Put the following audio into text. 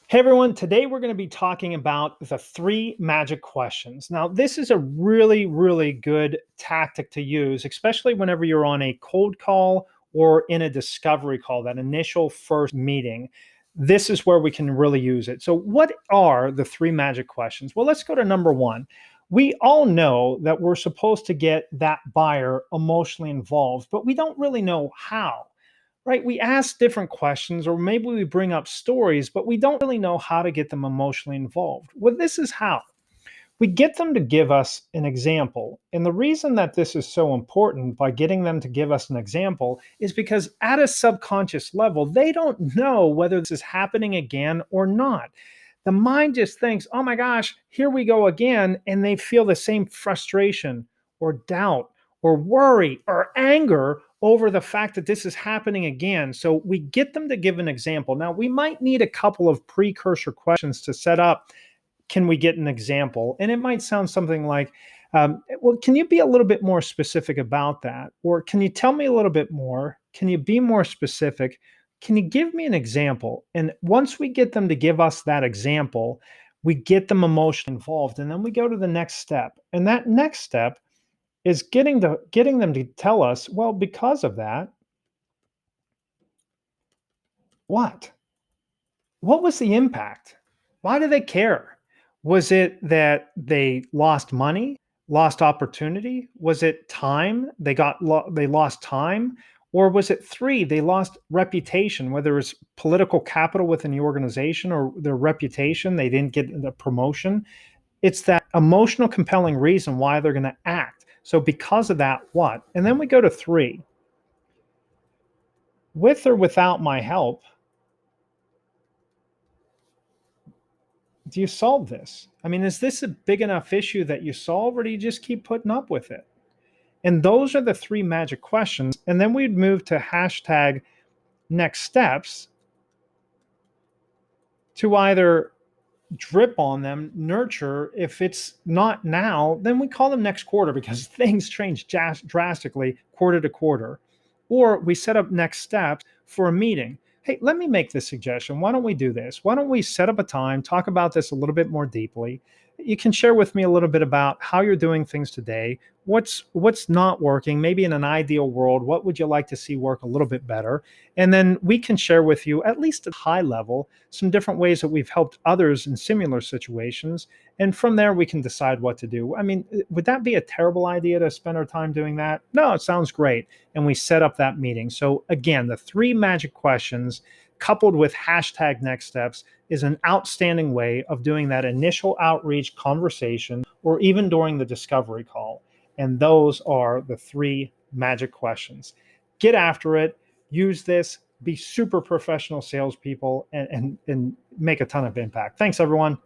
Hey everyone, today we're going to be talking about the three magic questions. Now, this is a really good tactic to use, especially whenever you're on a cold call or in a discovery call, that initial first meeting. This is where we can really use it. So, what are the three magic questions? Well, let's go to number one. We all know that we're supposed to get that buyer emotionally involved, but we don't really know how. Right? We ask different questions, or maybe we bring up stories, but we don't really know how to get them emotionally involved. Well, this is how we get them to give us an example. And the reason that this is so important by getting them to give us an example is because at a subconscious level, they don't know whether this is happening again or not. The mind just thinks, oh my gosh, here we go again. And they feel the same frustration or doubt or worry or anger over the fact that this is happening again. So we get them to give an example. Now, we might need a couple of precursor questions to set up. Can we get an example? And it might sound something like, well, can you be a little bit more specific about that? Or can you tell me a little bit more? Can you be more specific? Can you give me an example? And once we get them to give us that example, we get them emotionally involved. And then we go to the next step. And that next step is getting them to tell us, well, because of that, what? What was the impact? Why do they care? Was it that they lost money, lost opportunity? Was it time? They lost time, or was it three? They lost reputation, whether it's political capital within the organization or their reputation. They didn't get the promotion. It's that emotional, compelling reason why they're going to act. So because of that, what? And then we go to three. With or without my help, do you solve this? I mean, is this a big enough issue that you solve, or do you just keep putting up with it? And those are the three magic questions. And then we'd move to hashtag next steps to either drip on them, nurture. If it's not now, then we call them next quarter because things change drastically quarter to quarter. Or we set up next steps for a meeting. Hey, let me make this suggestion. Why don't we do this? Why don't we set up a time, talk about this a little bit more deeply? You can share with me a little bit about how you're doing things today. What's not working? Maybe in an ideal world, what would you like to see work a little bit better? And then we can share with you, at least at high level, some different ways that we've helped others in similar situations. And from there, we can decide what to do. I mean, would that be a terrible idea to spend our time doing that? No, it sounds great. And we set up that meeting. So, again, the three magic questions coupled with hashtag next steps is an outstanding way of doing that initial outreach conversation or even during the discovery call. And those are the three magic questions. Get after it, use this, be super professional salespeople, and make a ton of impact. Thanks, everyone.